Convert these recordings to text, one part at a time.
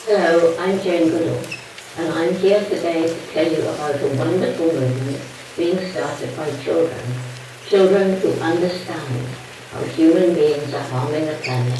Hello, I'm Jane Goodall, and I'm here today to tell you about a wonderful movement being started by children who understand how human beings are harming the planet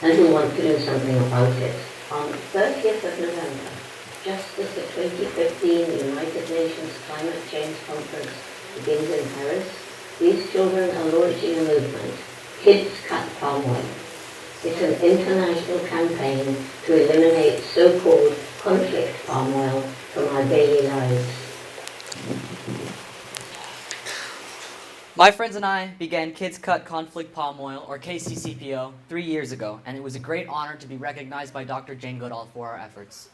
and who want to do something about it. On the 30th of November, just as the 2015 United Nations Climate Change Conference begins in Paris, these children are launching a movement, Kids Cut Palm Oil. It's an international campaign to eliminate so-called conflict palm oil from our daily lives. My friends and I began Kids Cut Conflict Palm Oil, or KCCPO, 3 years ago, and it was a great honor to be recognized by Dr. Jane Goodall for our efforts.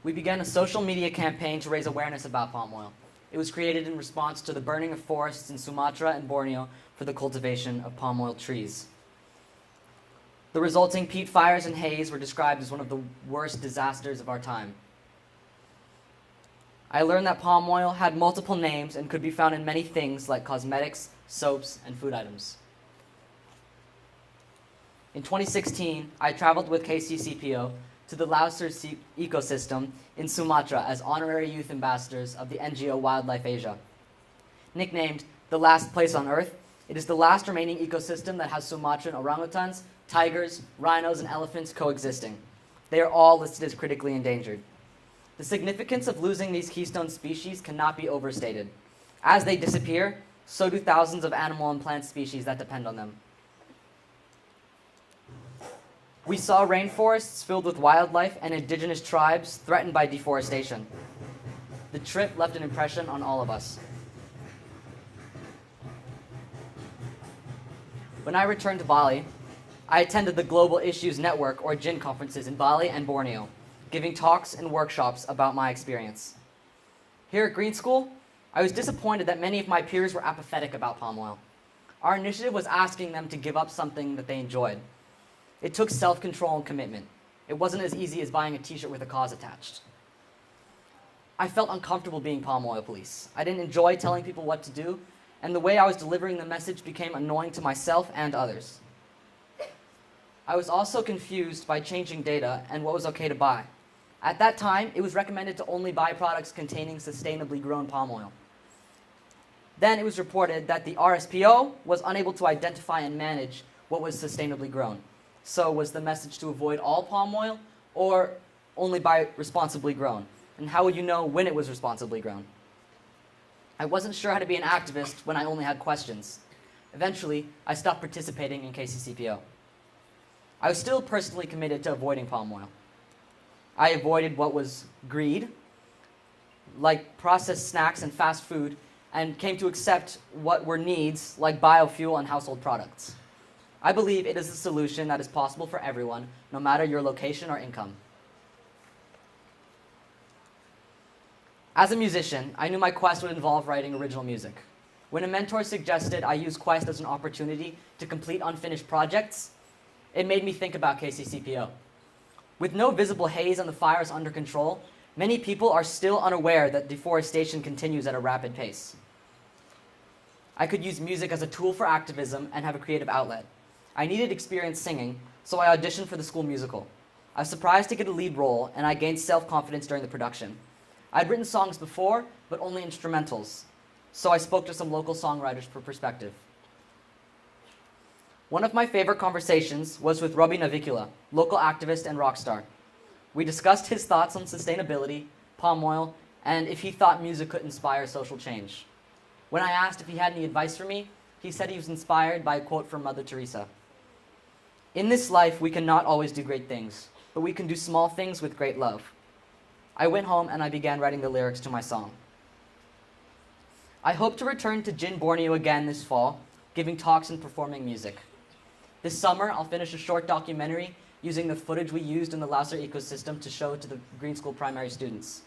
We began a social media campaign to raise awareness about palm oil. It was created in response to the burning of forests in Sumatra and Borneo for the cultivation of palm oil trees. The resulting peat fires and haze were described as one of the worst disasters of our time. I learned that palm oil had multiple names and could be found in many things like cosmetics, soaps, and food items. In 2016, I traveled with KCCPO to the Lauser ecosystem in Sumatra as honorary youth ambassadors of the NGO Wildlife Asia. Nicknamed the last place on Earth, it is the last remaining ecosystem that has Sumatran orangutans, tigers, rhinos, and elephants coexisting. They are all listed as critically endangered. The significance of losing these keystone species cannot be overstated. As they disappear, so do thousands of animal and plant species that depend on them. We saw rainforests filled with wildlife and indigenous tribes threatened by deforestation. The trip left an impression on all of us. When I returned to Bali, I attended the Global Issues Network, or GIN conferences in Bali and Borneo, giving talks and workshops about my experience. Here at Green School, I was disappointed that many of my peers were apathetic about palm oil. Our initiative was asking them to give up something that they enjoyed. It took self-control and commitment. It wasn't as easy as buying a t-shirt with a cause attached. I felt uncomfortable being palm oil police. I didn't enjoy telling people what to do, and the way I was delivering the message became annoying to myself and others. I was also confused by changing data and what was okay to buy. At that time, it was recommended to only buy products containing sustainably grown palm oil. Then it was reported that the RSPO was unable to identify and manage what was sustainably grown. So was the message to avoid all palm oil or only buy responsibly grown? And how would you know when it was responsibly grown? I wasn't sure how to be an activist when I only had questions. Eventually, I stopped participating in KCCPO. I was still personally committed to avoiding palm oil. I avoided what was greed, like processed snacks and fast food, and came to accept what were needs, like biofuel and household products. I believe it is a solution that is possible for everyone, no matter your location or income. As a musician, I knew my quest would involve writing original music. When a mentor suggested I use Quest as an opportunity to complete unfinished projects, it made me think about KCCPO. With no visible haze and the fires under control, many people are still unaware that deforestation continues at a rapid pace. I could use music as a tool for activism and have a creative outlet. I needed experience singing, so I auditioned for the school musical. I was surprised to get a lead role, and I gained self-confidence during the production. I'd written songs before, but only instrumentals, so I spoke to some local songwriters for perspective. One of my favorite conversations was with Robbie Navikula, local activist and rock star. We discussed his thoughts on sustainability, palm oil, and if he thought music could inspire social change. When I asked if he had any advice for me, he said he was inspired by a quote from Mother Teresa. "In this life, we cannot always do great things, but we can do small things with great love." I went home and I began writing the lyrics to my song. I hope to return to Gin Borneo again this fall, giving talks and performing music. This summer, I'll finish a short documentary using the footage we used in the Lauser ecosystem to show to the Green School primary students.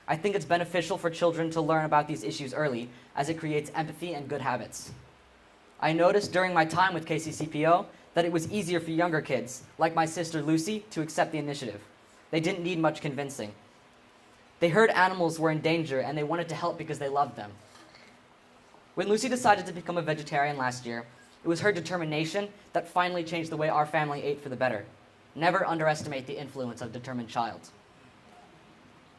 I think it's beneficial for children to learn about these issues early, as it creates empathy and good habits. I noticed during my time with KCCPO that it was easier for younger kids, like my sister Lucy, to accept the initiative. They didn't need much convincing. They heard animals were in danger and they wanted to help because they loved them. When Lucy decided to become a vegetarian last year, it was her determination that finally changed the way our family ate for the better. Never underestimate the influence of a determined child.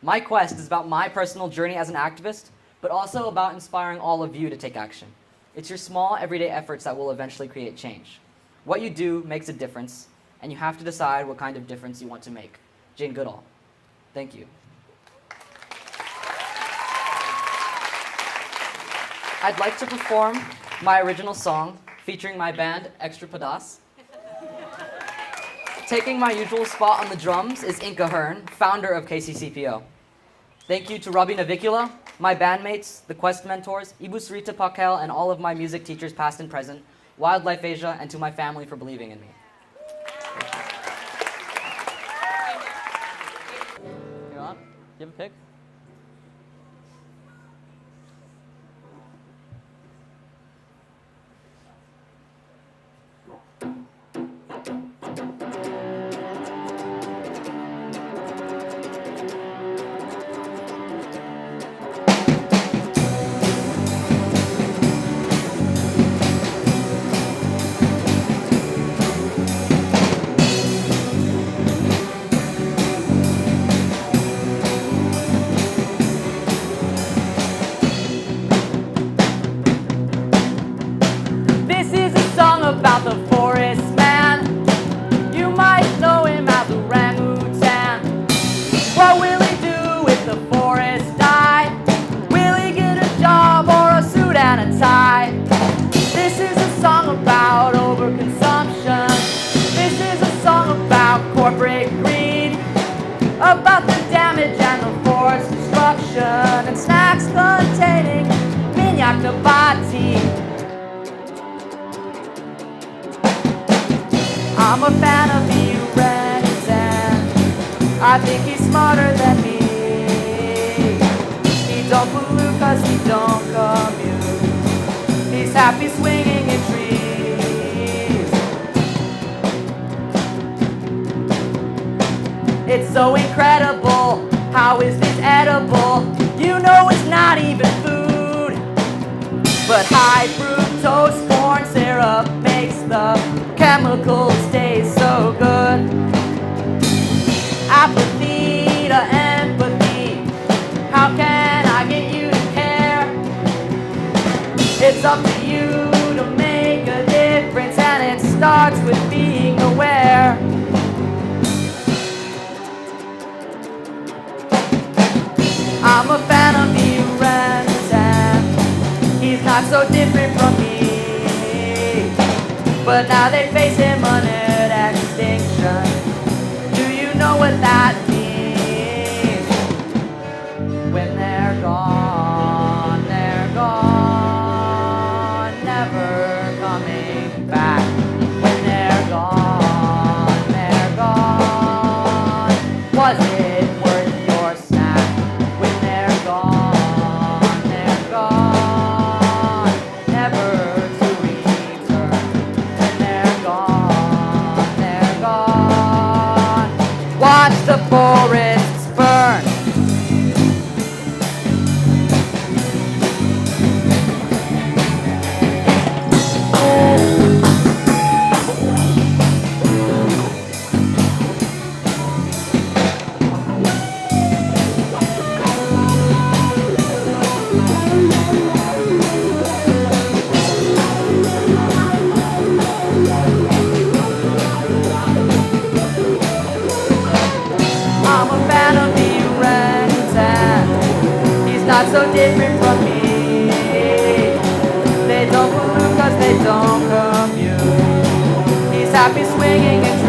My quest is about my personal journey as an activist, but also about inspiring all of you to take action. It's your small, everyday efforts that will eventually create change. What you do makes a difference, and you have to decide what kind of difference you want to make. Jane Goodall. Thank you. I'd like to perform my original song featuring my band, Extra Padas. Taking my usual spot on the drums is Inka Hearn, founder of KCCPO. Thank you to Robbie Navicula, my bandmates, the Quest mentors, Ibu Sarita Pakel, and all of my music teachers past and present, Wildlife Asia, and to my family for believing in me. You're on? You have a pick? About the forest man, you might know him as orangutan. What will he do if the forest die? Will he get a job or a suit and a tie? This is a song about overconsumption. This is a song about corporate greed, about the damage and the forest destruction, and snacks containing minyak nabati. I'm a fan of the orangutan. I think he's smarter than me. He don't pollute cause he don't commute. He's happy swinging in trees. It's so incredible. How is this edible? You know it's not even food. But high fructose corn syrup makes the chemicals taste so good. Apathy to empathy. How can I get you to care? It's up to you to make a difference, and it starts with being aware. I'm a fan of the orangutan. He's not so different from me. But now they face imminent extinction. Do you know what that means? When they're gone, never coming back. When they're gone, was it worth your snack? When they're gone, never to return. Watch the forests burn. Not so different from me. They don't pollute cause they don't commute. He's happy swinging and